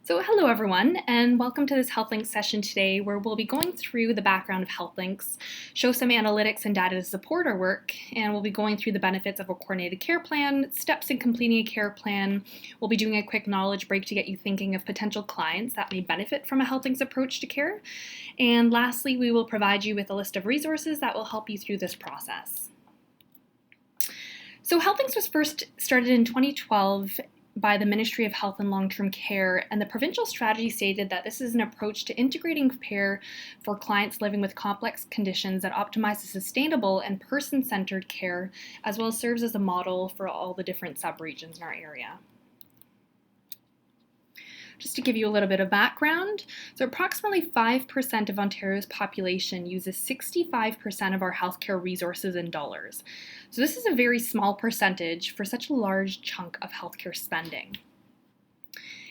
So hello everyone, and welcome to this HealthLinks session today where we'll be going through the background of HealthLinks, show some analytics and data to support our work, and we'll be going through the benefits of a coordinated care plan, steps in completing a care plan. We'll be doing a quick knowledge break to get you thinking of potential clients that may benefit from a HealthLinks approach to care. And lastly, we will provide you with a list of resources that will help you through this process. So HealthLinks was first started in 2012 by the Ministry of Health and Long-Term Care, and the provincial strategy stated that this is an approach to integrating care for clients living with complex conditions that optimizes sustainable and person-centered care, as well as serves as a model for all the different sub-regions in our area. Just to give you a little bit of background, so approximately 5% of Ontario's population uses 65% of our healthcare resources in dollars. So this is a very small percentage for such a large chunk of healthcare spending.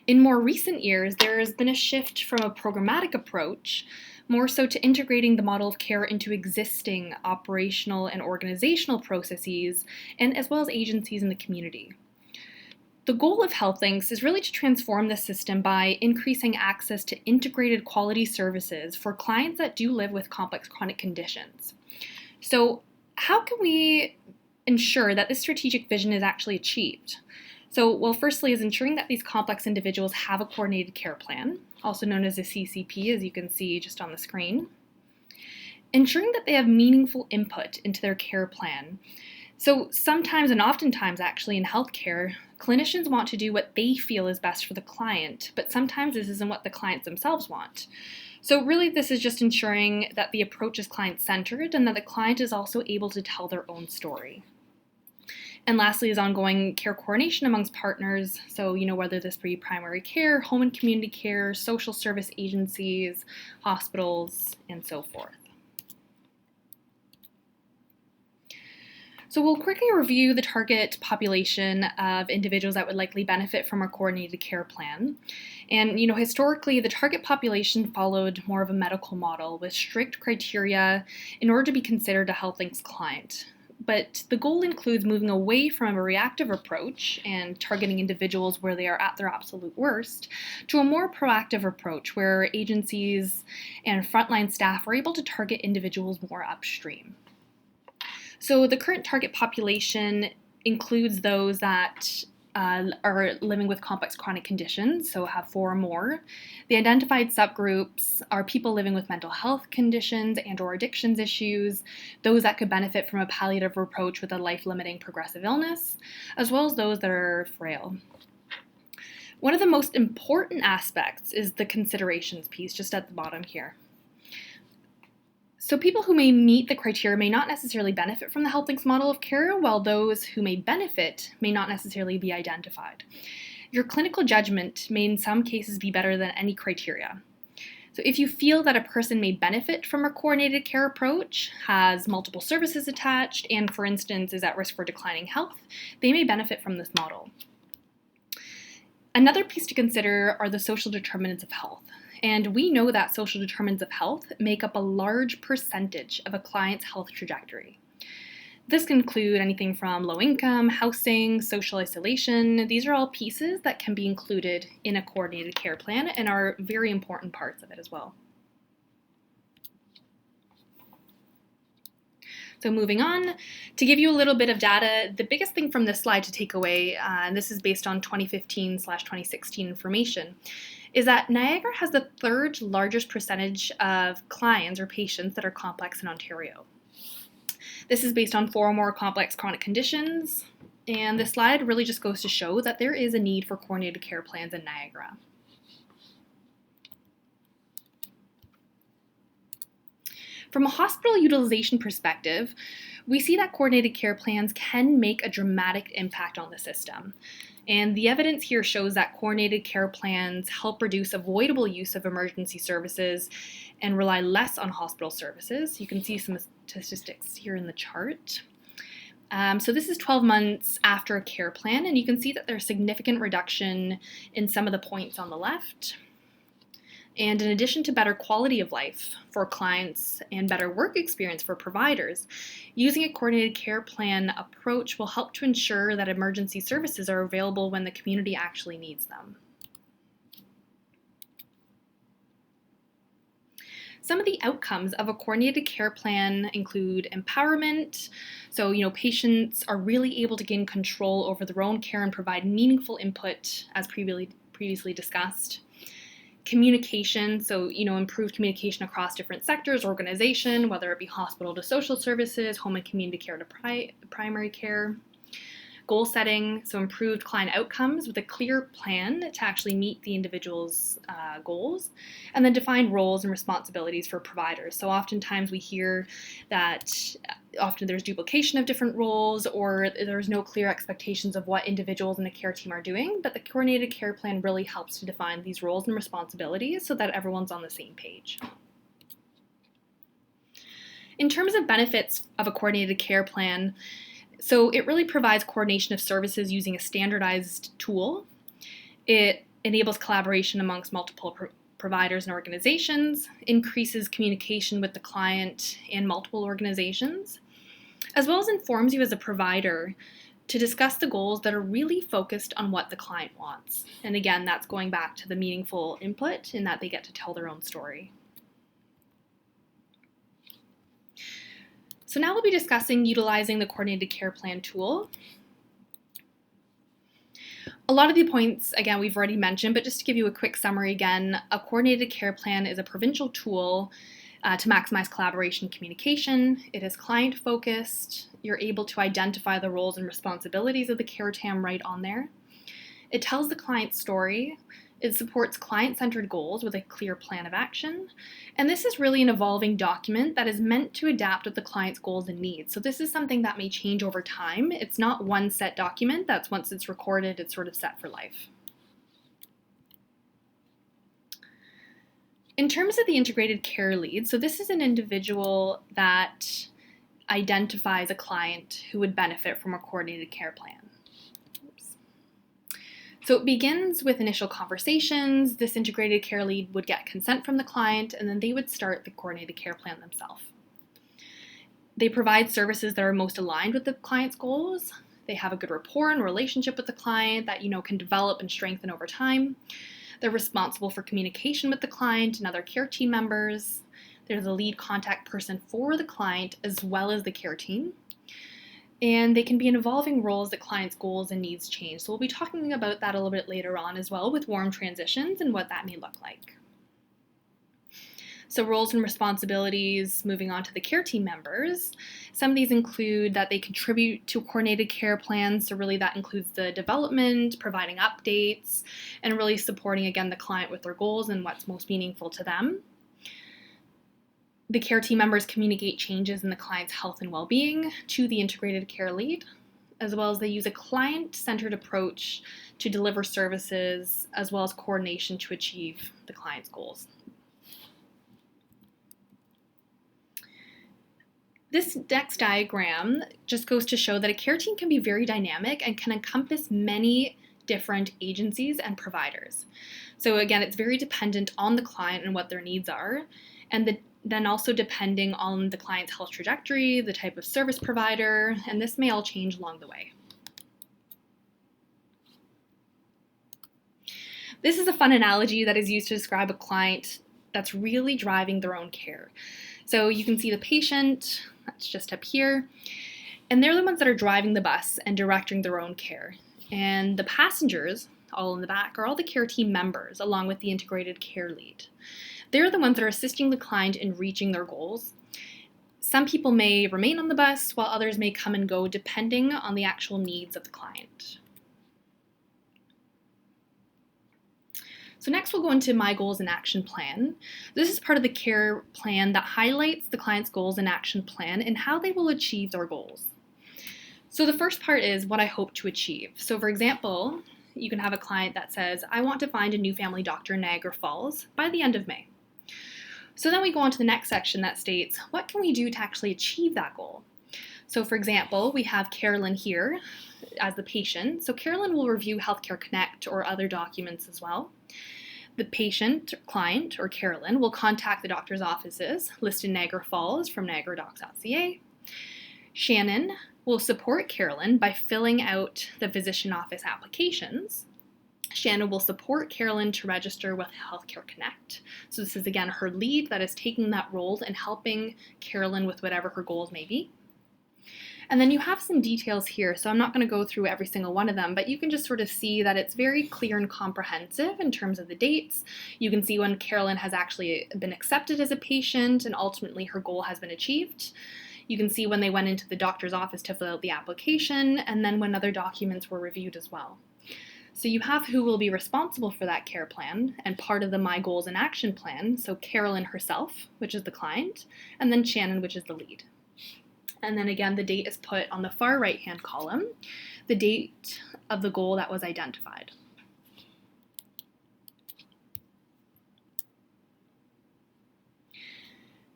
In more recent years, there has been a shift from a programmatic approach more so to integrating the model of care into existing operational and organizational processes, and as well as agencies in the community. The goal of HealthLinks is really to transform the system by increasing access to integrated quality services for clients that do live with complex chronic conditions. So how can we ensure that this strategic vision is actually achieved? Well, firstly is ensuring that these complex individuals have a coordinated care plan, also known as a CCP, as you can see just on the screen. Ensuring that they have meaningful input into their care plan. So sometimes, and oftentimes actually in healthcare, clinicians want to do what they feel is best for the client, but sometimes this isn't what the clients themselves want. So really this is just ensuring that the approach is client-centered and that the client is also able to tell their own story. And lastly is ongoing care coordination amongst partners, so whether this be primary care, home and community care, social service agencies, hospitals, and so forth. So we'll quickly review the target population of individuals that would likely benefit from our coordinated care plan. And historically, the target population followed more of a medical model with strict criteria in order to be considered a HealthLinks client. But the goal includes moving away from a reactive approach and targeting individuals where they are at their absolute worst to a more proactive approach where agencies and frontline staff are able to target individuals more upstream. So the current target population includes those that are living with complex chronic conditions, so have 4 or more. The identified subgroups are people living with mental health conditions and or addictions issues, those that could benefit from a palliative approach with a life-limiting progressive illness, as well as those that are frail. One of the most important aspects is the considerations piece just at the bottom here. So people who may meet the criteria may not necessarily benefit from the HealthLinks model of care, while those who may benefit may not necessarily be identified. Your clinical judgment may in some cases be better than any criteria. So if you feel that a person may benefit from a coordinated care approach, has multiple services attached, and for instance is at risk for declining health, they may benefit from this model. Another piece to consider are the social determinants of health. And we know that social determinants of health make up a large percentage of a client's health trajectory. This can include anything from low income, housing, social isolation. These are all pieces that can be included in a coordinated care plan and are very important parts of it as well. So moving on, to give you a little bit of data, the biggest thing from this slide to take away, and this is based on 2015/2016 information, is that Niagara has the 3rd largest percentage of clients or patients that are complex in Ontario. This is based on 4 or more complex chronic conditions, and this slide really just goes to show that there is a need for coordinated care plans in Niagara. From a hospital utilization perspective, we see that coordinated care plans can make a dramatic impact on the system. And the evidence here shows that coordinated care plans help reduce avoidable use of emergency services and rely less on hospital services. You can see some statistics here in the chart. So this is 12 months after a care plan, and you can see that there's significant reduction in some of the points on the left. And in addition to better quality of life for clients and better work experience for providers, using a coordinated care plan approach will help to ensure that emergency services are available when the community actually needs them. Some of the outcomes of a coordinated care plan include empowerment. So, patients are really able to gain control over their own care and provide meaningful input, as previously discussed. Communication, so, improved communication across different sectors, organization, whether it be hospital to social services, home and community care to primary care. Goal setting, so improved client outcomes with a clear plan to actually meet the individual's goals, and then defined roles and responsibilities for providers. So oftentimes we hear that often there's duplication of different roles, or there's no clear expectations of what individuals in the care team are doing, but the coordinated care plan really helps to define these roles and responsibilities so that everyone's on the same page. In terms of benefits of a coordinated care plan, so it really provides coordination of services using a standardized tool. It enables collaboration amongst multiple providers and organizations, increases communication with the client and multiple organizations, as well as informs you as a provider to discuss the goals that are really focused on what the client wants. And again, that's going back to the meaningful input in that they get to tell their own story. So now we'll be discussing utilizing the coordinated care plan tool. A lot of the points, again, we've already mentioned, but just to give you a quick summary again, a coordinated care plan is a provincial tool to maximize collaboration and communication. It is client-focused. You're able to identify the roles and responsibilities of the care team right on there. It tells the client's story. It supports client-centered goals with a clear plan of action. And this is really an evolving document that is meant to adapt with the client's goals and needs. So this is something that may change over time. It's not one set document that's once it's recorded, it's sort of set for life. In terms of the integrated care lead, so this is an individual that identifies a client who would benefit from a coordinated care plan. So it begins with initial conversations. This integrated care lead would get consent from the client, and then they would start the coordinated care plan themselves. They provide services that are most aligned with the client's goals. They have a good rapport and relationship with the client that can develop and strengthen over time. They're responsible for communication with the client and other care team members. They're the lead contact person for the client as well as the care team. And they can be in evolving roles that clients' goals and needs change. So we'll be talking about that a little bit later on as well with warm transitions and what that may look like. So roles and responsibilities, moving on to the care team members. Some of these include that they contribute to coordinated care plans. So really that includes the development, providing updates, and really supporting, again, the client with their goals and what's most meaningful to them. The care team members communicate changes in the client's health and well-being to the integrated care lead, as well as they use a client-centered approach to deliver services, as well as coordination to achieve the client's goals. This next diagram just goes to show that a care team can be very dynamic and can encompass many different agencies and providers. So again, it's very dependent on the client and what their needs are, and then also depending on the client's health trajectory, the type of service provider, and this may all change along the way. This is a fun analogy that is used to describe a client that's really driving their own care. So you can see the patient, that's just up here, and they're the ones that are driving the bus and directing their own care. And the passengers, all in the back, are all the care team members along with the integrated care lead. They're the ones that are assisting the client in reaching their goals. Some people may remain on the bus while others may come and go depending on the actual needs of the client. So next we'll go into My Goals and Action Plan. This is part of the care plan that highlights the client's goals and action plan and how they will achieve their goals. So the first part is what I hope to achieve. So for example, you can have a client that says, I want to find a new family doctor in Niagara Falls by the end of May. So then we go on to the next section that states, what can we do to actually achieve that goal? So for example, we have Carolyn here as the patient. So Carolyn will review Healthcare Connect or other documents as well. The patient, client, or Carolyn will contact the doctor's offices listed in Niagara Falls from niagaradocs.ca. Shannon will support Carolyn by filling out the physician office applications. Shannon will support Carolyn to register with Healthcare Connect. So this is again her lead that is taking that role and helping Carolyn with whatever her goals may be. And then you have some details here, so I'm not going to go through every single one of them, but you can just sort of see that it's very clear and comprehensive in terms of the dates. You can see when Carolyn has actually been accepted as a patient and ultimately her goal has been achieved. You can see when they went into the doctor's office to fill out the application, and then when other documents were reviewed as well. So you have who will be responsible for that care plan and part of the My Goals in Action plan, so Carolyn herself, which is the client, and then Shannon, which is the lead. And then again, the date is put on the far right-hand column, the date of the goal that was identified.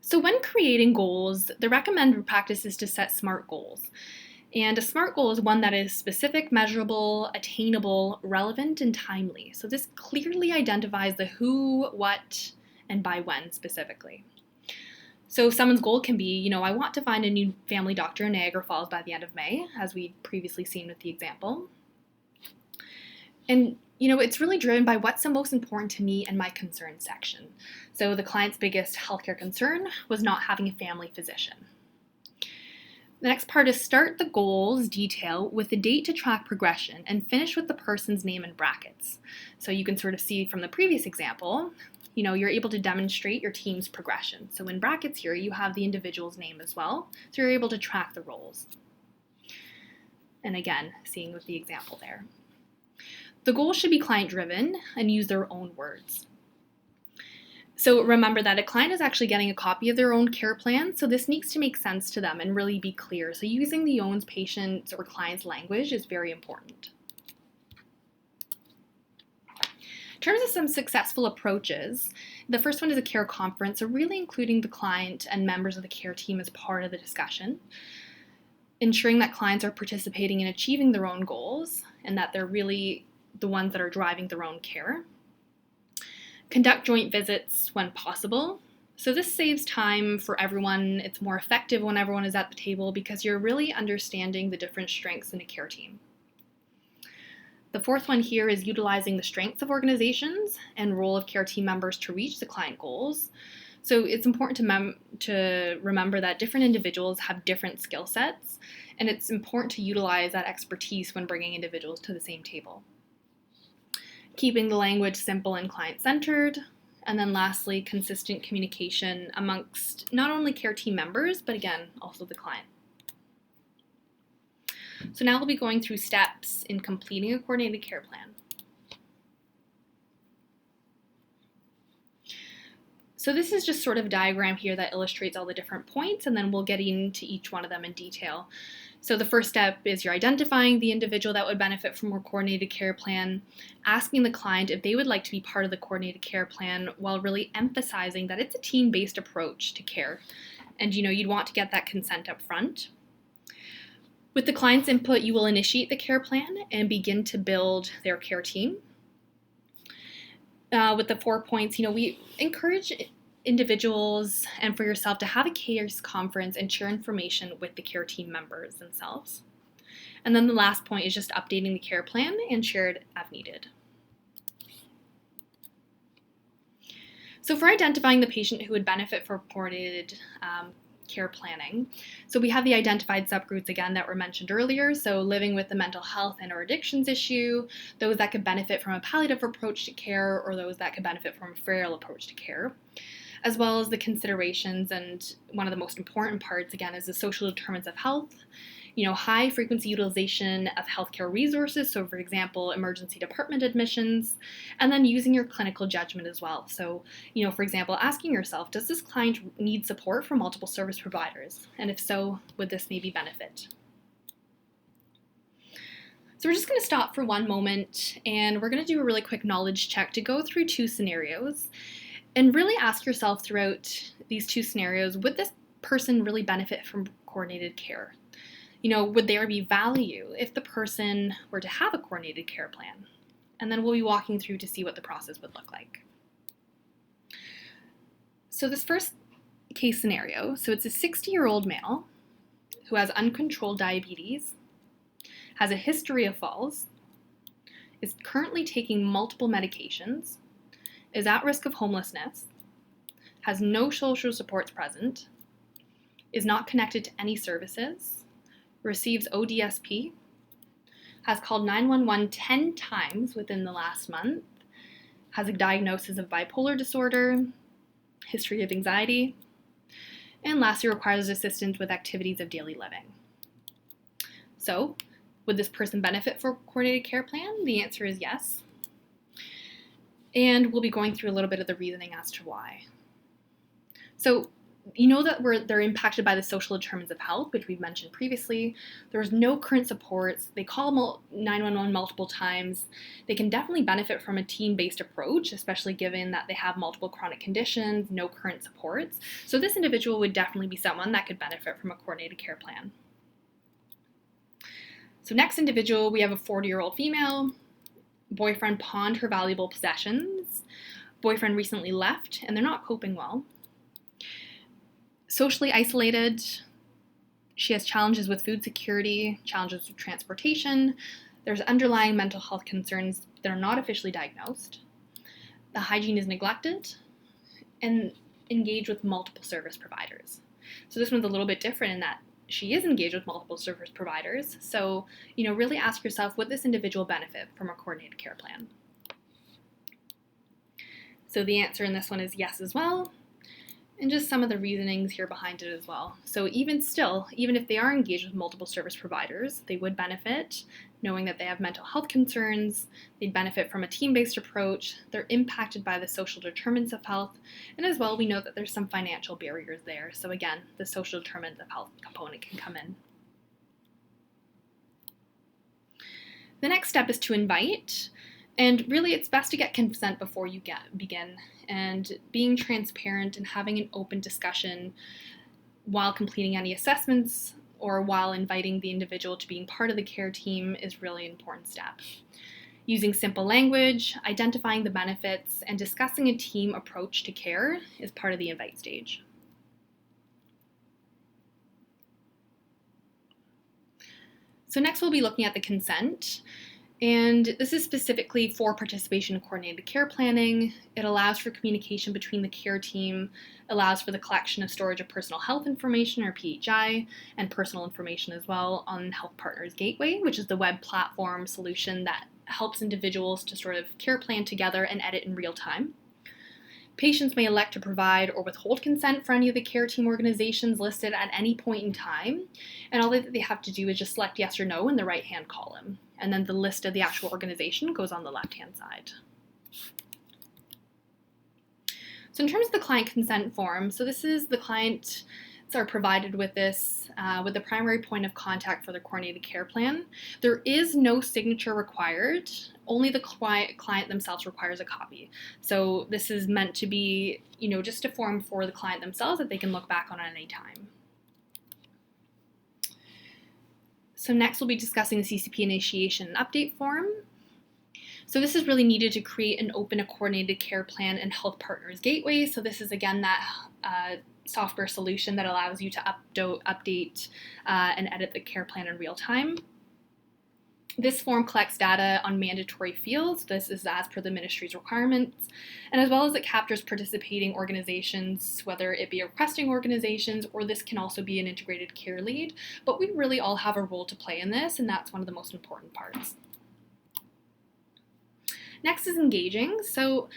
So when creating goals, the recommended practice is to set SMART goals. And a SMART goal is one that is specific, measurable, attainable, relevant, and timely. So this clearly identifies the who, what, and by when specifically. So someone's goal can be, I want to find a new family doctor in Niagara Falls by the end of May, as we previously seen with the example. And, it's really driven by what's the most important to me and my concerns section. So the client's biggest healthcare concern was not having a family physician. The next part is start the goals detail with the date to track progression and finish with the person's name in brackets. So you can sort of see from the previous example, you're able to demonstrate your team's progression. So in brackets here, you have the individual's name as well. So you're able to track the roles. And again, seeing with the example there. The goal should be client-driven and use their own words. So remember that a client is actually getting a copy of their own care plan, so this needs to make sense to them and really be clear. So using the own's patient's or client's language is very important. In terms of some successful approaches, the first one is a care conference, so really including the client and members of the care team as part of the discussion. Ensuring that clients are participating in achieving their own goals and that they're really the ones that are driving their own care. Conduct joint visits when possible. So this saves time for everyone. It's more effective when everyone is at the table because you're really understanding the different strengths in a care team. The fourth one here is utilizing the strengths of organizations and role of care team members to reach the client goals. So it's important to remember that different individuals have different skill sets, and it's important to utilize that expertise when bringing individuals to the same table. Keeping the language simple and client-centered, and then lastly, consistent communication amongst not only care team members, but again, also the client. So now we'll be going through steps in completing a coordinated care plan. So this is just sort of a diagram here that illustrates all the different points, and then we'll get into each one of them in detail. So the first step is you're identifying the individual that would benefit from a coordinated care plan, asking the client if they would like to be part of the coordinated care plan while really emphasizing that it's a team-based approach to care. And you'd want to get that consent up front. With the client's input, you will initiate the care plan and begin to build their care team. With the 4 points, we encourage individuals and for yourself to have a case conference and share information with the care team members themselves. And then the last point is just updating the care plan and share it as needed. So for identifying the patient who would benefit from coordinated care planning, so we have the identified subgroups again that were mentioned earlier, so living with the mental health and or addictions issue, those that could benefit from a palliative approach to care, or those that could benefit from a frail approach to care, as well as the considerations, and one of the most important parts again is the social determinants of health, high frequency utilization of healthcare resources, so for example, emergency department admissions, and then using your clinical judgment as well. So, for example, asking yourself, does this client need support from multiple service providers? And if so, would this maybe benefit? So we're just going to stop for one moment, and we're going to do a really quick knowledge check to go through 2 scenarios, and really ask yourself throughout these 2 scenarios, would this person really benefit from coordinated care? Would there be value if the person were to have a coordinated care plan? And then we'll be walking through to see what the process would look like. So this first case scenario, so it's a 60-year-old male who has uncontrolled diabetes, has a history of falls, is currently taking multiple medications, is at risk of homelessness, has no social supports present, is not connected to any services, receives ODSP, has called 911 10 times within the last month, has a diagnosis of bipolar disorder, history of anxiety, and lastly requires assistance with activities of daily living. So, would this person benefit from a coordinated care plan? The answer is yes. And we'll be going through a little bit of the reasoning as to why. So, you know that they're impacted by the social determinants of health, which we've mentioned previously. There's no current supports. They call 911 multiple times. They can definitely benefit from a team-based approach, especially given that they have multiple chronic conditions, no current supports. So this individual would definitely be someone that could benefit from a coordinated care plan. So next individual, we have a 40-year-old female. Boyfriend pawned her valuable possessions. Boyfriend recently left, and they're not coping well. Socially isolated. She has challenges with food security, challenges with transportation. There's underlying mental health concerns that are not officially diagnosed. The hygiene is neglected, and engaged with multiple service providers. So this one's a little bit different in that she is engaged with multiple service providers. So, really ask yourself, would this individual benefit from a coordinated care plan? So the answer in this one is yes as well. And just some of the reasonings here behind it as well. So even if they are engaged with multiple service providers, they would benefit knowing that they have mental health concerns, they'd benefit from a team-based approach, they're impacted by the social determinants of health, and as well we know that there's some financial barriers there. So again, the social determinants of health component can come in. The next step is to invite. And really, it's best to get consent before you begin. And being transparent and having an open discussion while completing any assessments or while inviting the individual to being part of the care team is really an important step. Using simple language, identifying the benefits, and discussing a team approach to care is part of the invite stage. So next we'll be looking at the consent. And this is specifically for participation in coordinated care planning. It allows for communication between the care team, allows for the collection of storage of personal health information, or PHI, and personal information as well on Health Partners Gateway, which is the web platform solution that helps individuals to sort of care plan together and edit in real time. Patients may elect to provide or withhold consent for any of the care team organizations listed at any point in time, and all that they have to do is just select yes or no in the right-hand column, and then the list of the actual organization goes on the left-hand side. So in terms of the client consent form, so this is the clients are provided with this, with the primary point of contact for the coordinated care plan. There is no signature required. Only the client themselves requires a copy. So this is meant to be, just a form for the client themselves that they can look back on at any time. So next we'll be discussing the CCP initiation and update form. So this is really needed to create and open a coordinated care plan and Health Partners Gateway. So this is again that software solution that allows you to update and edit the care plan in real time. This form collects data on mandatory fields. This is as per the ministry's requirements, and as well as it captures participating organizations, whether it be requesting organizations, or this can also be an integrated care lead. But we really all have a role to play in this, and that's one of the most important parts. Next is engaging. So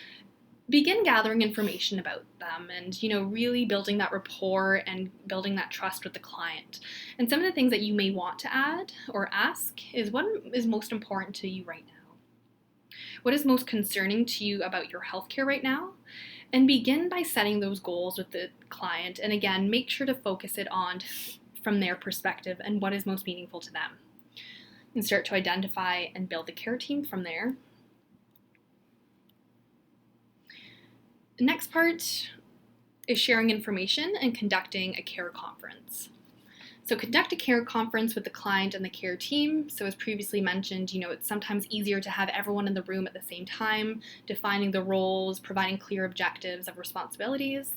begin gathering information about them and, really building that rapport and building that trust with the client. And some of the things that you may want to add or ask is what is most important to you right now? What is most concerning to you about your healthcare right now? And begin by setting those goals with the client. And again, make sure to focus it on from their perspective and what is most meaningful to them. And start to identify and build the care team from there. The next part is sharing information and conducting a care conference. So conduct a care conference with the client and the care team. So as previously mentioned, it's sometimes easier to have everyone in the room at the same time, defining the roles, providing clear objectives of responsibilities,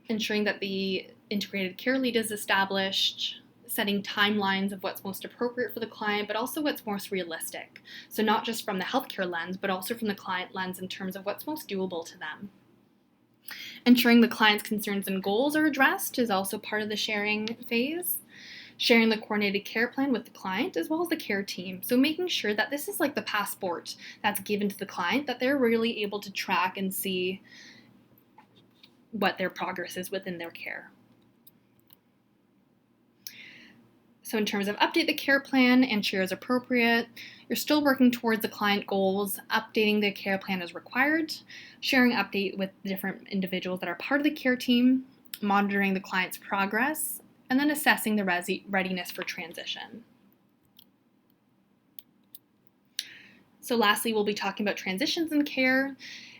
ensuring that the integrated care lead is established, setting timelines of what's most appropriate for the client, but also what's most realistic. So not just from the healthcare lens, but also from the client lens in terms of what's most doable to them. Ensuring the client's concerns and goals are addressed is also part of the sharing phase. Sharing the coordinated care plan with the client as well as the care team. So making sure that this is like the passport that's given to the client, that they're really able to track and see what their progress is within their care. So in terms of update the care plan and share as appropriate, you're still working towards the client goals, updating the care plan as required, sharing update with different individuals that are part of the care team, monitoring the client's progress, and then assessing the readiness for transition. So lastly, we'll be talking about transitions in care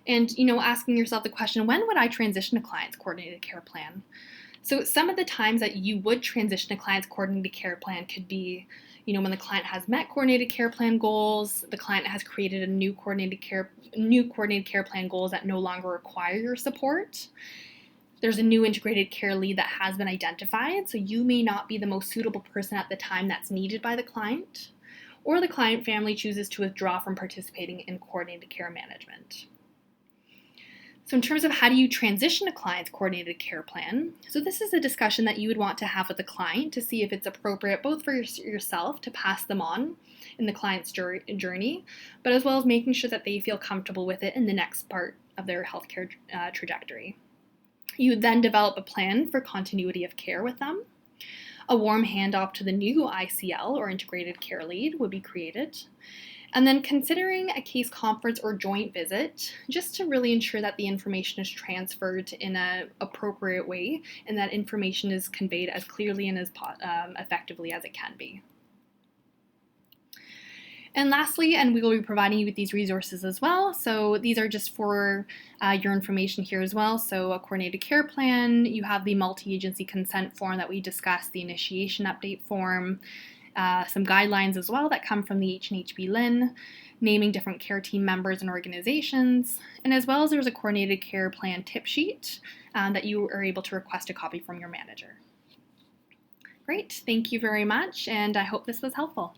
and asking yourself the question, when would I transition a client's coordinated care plan? So some of the times that you would transition a client's coordinated care plan could be, when the client has met coordinated care plan goals, the client has created a new coordinated care plan goals that no longer require your support. There's a new integrated care lead that has been identified, so you may not be the most suitable person at the time that's needed by the client, or the client family chooses to withdraw from participating in coordinated care management. So in terms of how do you transition a client's coordinated care plan, so this is a discussion that you would want to have with the client to see if it's appropriate both for yourself to pass them on in the client's journey, but as well as making sure that they feel comfortable with it in the next part of their healthcare trajectory. You would then develop a plan for continuity of care with them. A warm handoff to the new ICL or integrated care lead would be created. And then considering a case conference or joint visit, just to really ensure that the information is transferred in an appropriate way and that information is conveyed as clearly and as effectively as it can be. And lastly, and we will be providing you with these resources as well. So these are just for your information here as well. So a coordinated care plan, you have the multi-agency consent form that we discussed, the initiation update form, some guidelines as well that come from the H&HB LHIN, naming different care team members and organizations, and as well as there's a coordinated care plan tip sheet that you are able to request a copy from your manager. Great, thank you very much, and I hope this was helpful.